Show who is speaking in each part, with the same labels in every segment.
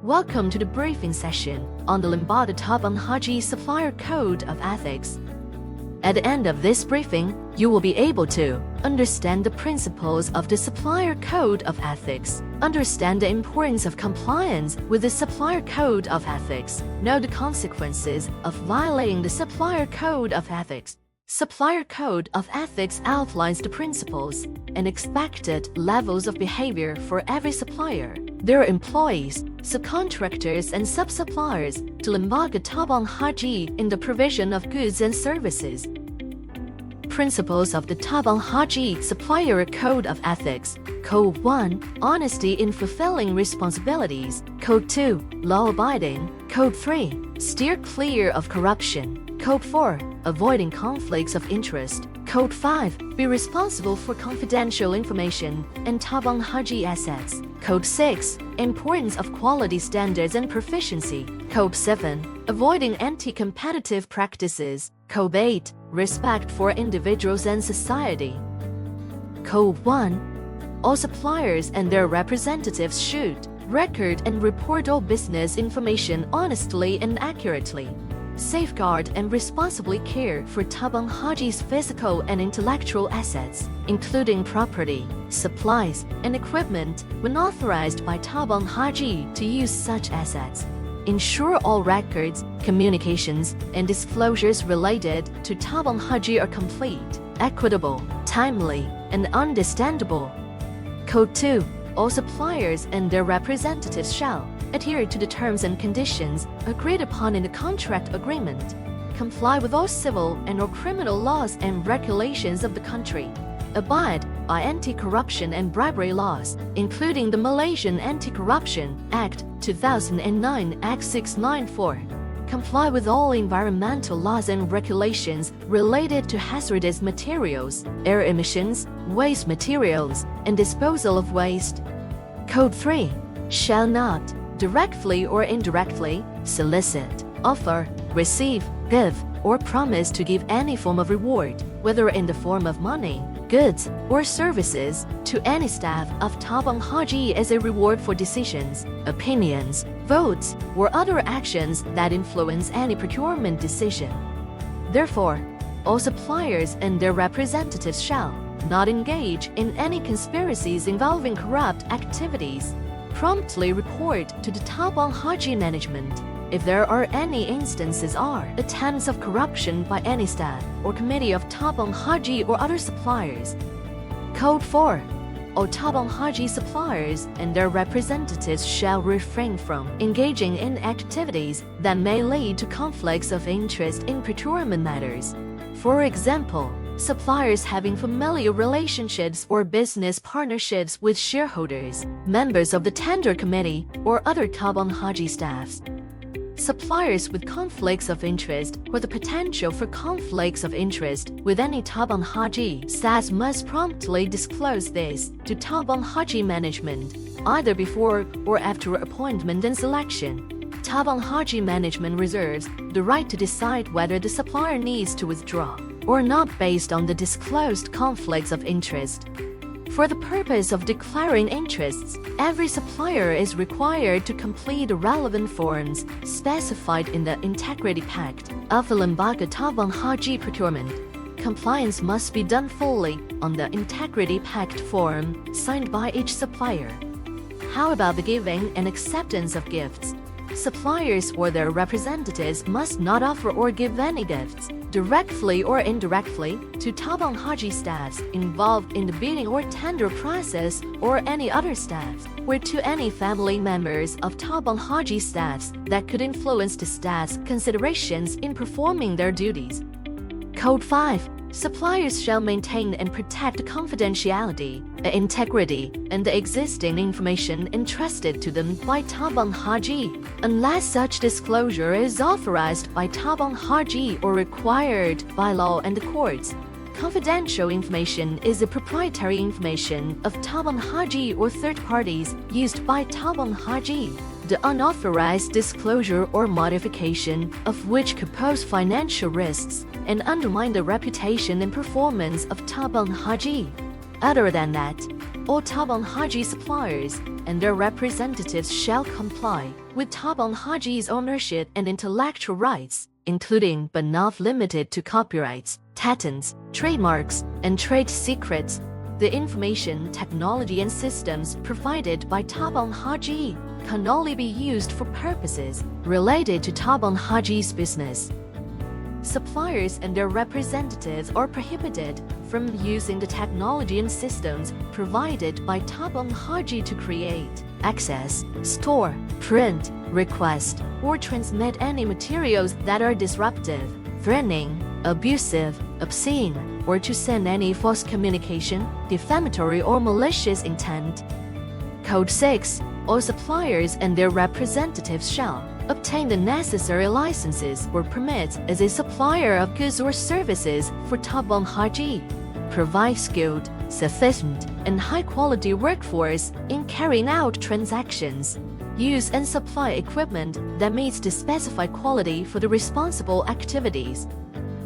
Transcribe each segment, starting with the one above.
Speaker 1: Welcome to the briefing session on the Lembaga Tabang Haji Supplier Code of Ethics. At the end of this briefing, you will be able to understand the principles of the Supplier Code of Ethics, understand the importance of compliance with the Supplier Code of Ethics, know the consequences of violating the Supplier Code of Ethics. Supplier Code of Ethics outlines the principles and expected levels of behavior for every supplier, their employees, subcontractors and sub-suppliers to Lembaga Tabang Haji in the provision of goods and services. Principles of the Tabang Haji Supplier Code of Ethics. Code 1. Honesty in fulfilling responsibilities. Code 2. Law-abiding. Code 3. Steer clear of corruption. Code 4. Avoiding conflicts of interest. Code 5. Be responsible for confidential information and Tabang Haji assets. Code 6. Importance of quality standards and proficiency. Code 7. Avoiding anti-competitive practices. Code 8. Respect for individuals and society. Code 1. All suppliers and their representatives should record and report all business information honestly and accurately. Safeguard and responsibly care for Tabang Haji's physical and intellectual assets, including property, supplies, and equipment when authorized by Tabang Haji to use such assets. Ensure all records, communications, and disclosures related to Tabang Haji are complete, equitable, timely, and understandable. Code 2. All suppliers and their representatives shall adhere to the terms and conditions agreed upon in the contract agreement, comply with all civil and/or criminal laws and regulations of the country, abide by anti-corruption and bribery laws, including the Malaysian Anti-Corruption Act 2009 Act 694, comply with all environmental laws and regulations related to hazardous materials, air emissions, waste materials, and disposal of waste. Code 3. Shall not directly or indirectly solicit, offer, receive, give, or promise to give any form of reward, whether in the form of money, goods, or services, to any staff of Tabang Haji as a reward for decisions, opinions, votes, or other actions that influence any procurement decision. Therefore, all suppliers and their representatives shall not engage in any conspiracies involving corrupt activities. Promptly report to the Tabang Haji management if there are any instances or attempts of corruption by any staff or committee of Tabang Haji or other suppliers. Code 4. All Tabang Haji suppliers and their representatives shall refrain from engaging in activities that may lead to conflicts of interest in procurement matters. For example, suppliers having familiar relationships or business partnerships with shareholders, members of the tender committee, or other Tabang Haji staffs. Suppliers with conflicts of interest or the potential for conflicts of interest with any Tabang Haji staff must promptly disclose this to Tabang Haji management, either before or after appointment and selection. Tabang Haji management reserves the right to decide whether the supplier needs to withdraw or not based on the disclosed conflicts of interest. For the purpose of declaring interests, every supplier is required to complete the relevant forms specified in the Integrity Pact of the Lembaga Tabang Haji procurement. Compliance must be done fully on the Integrity Pact form signed by each supplier. How about the giving and acceptance of gifts? Suppliers or their representatives must not offer or give any gifts, directly or indirectly, to Tabang Haji staffs involved in the bidding or tender process or any other staffs, or to any family members of Tabang Haji staffs that could influence the staff's considerations in performing their duties. Code 5. Suppliers shall maintain and protect confidentiality, integrity, and the existing information entrusted to them by Tabang Haji, unless such disclosure is authorized by Tabang Haji or required by law and the courts. Confidential information is the proprietary information of Tabang Haji or third parties used by Tabang Haji, the unauthorized disclosure or modification of which could pose financial risks and undermine the reputation and performance of Tabang Haji. Other than that, All Tabon Haji suppliers and their representatives shall comply with Tabon Haji's ownership and intellectual rights, including but not limited to copyrights, patents, trademarks, and trade secrets. The information technology and systems provided by Tabon Haji can only be used for purposes related to Tabon Haji's business. Suppliers and their representatives are prohibited from using the technology and systems provided by Tabon Haji to create, access, store, print, request, or transmit any materials that are disruptive, threatening, abusive, obscene, or to send any false communication, defamatory or malicious intent. Code 6. All suppliers and their representatives shall obtain the necessary licenses or permits as a supplier of goods or services for Tabon Haji. Provide skilled, sufficient, and high-quality workforce in carrying out transactions. Use and supply equipment that meets the specified quality for the responsible activities.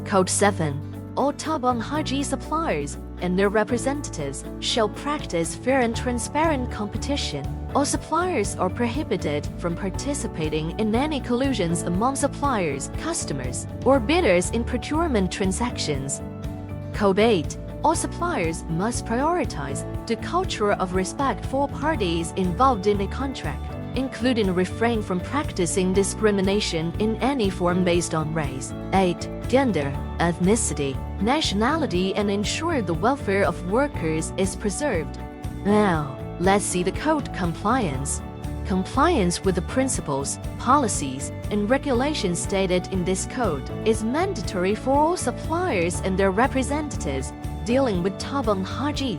Speaker 1: Code 7. All Tabon Haji suppliers and their representatives shall practice fair and transparent competition. All suppliers are prohibited from participating in any collusions among suppliers, customers, or bidders in procurement transactions. Code 8. All suppliers must prioritize the culture of respect for all parties involved in a contract, including refrain from practicing discrimination in any form based on race, age, gender, ethnicity, nationality, and ensure the welfare of workers is preserved. Now, let's see the code compliance. Compliance with the principles, policies, and regulations stated in this code is mandatory for all suppliers and their representatives dealing with Tabon Haji.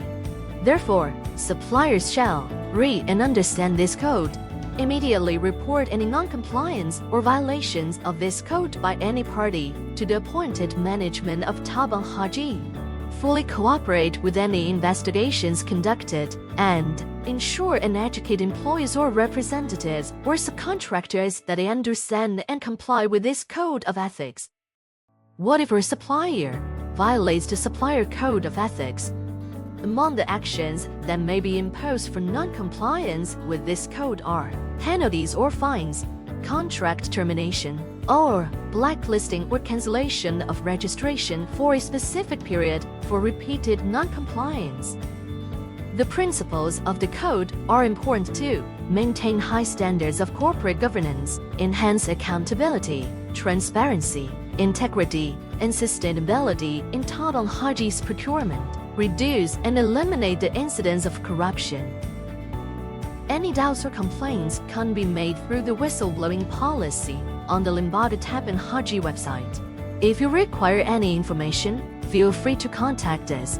Speaker 1: Therefore, suppliers shall read and understand this code, immediately report any non-compliance or violations of this code by any party to the appointed management of Tabon Haji, fully cooperate with any investigations conducted, and ensure and educate employees or representatives or subcontractors that they understand and comply with this code of ethics. What if a supplier violates the supplier code of ethics? Among the actions that may be imposed for non-compliance with this code are penalties or fines, contract termination, or blacklisting or cancellation of registration for a specific period for repeated non-compliance. The principles of the code are important to maintain high standards of corporate governance, enhance accountability, transparency, integrity, and sustainability in Tabon Haji's procurement, reduce and eliminate the incidence of corruption. Any doubts or complaints can be made through the whistleblowing policy on the Lembaga Tabon Haji website. If you require any information, feel free to contact us.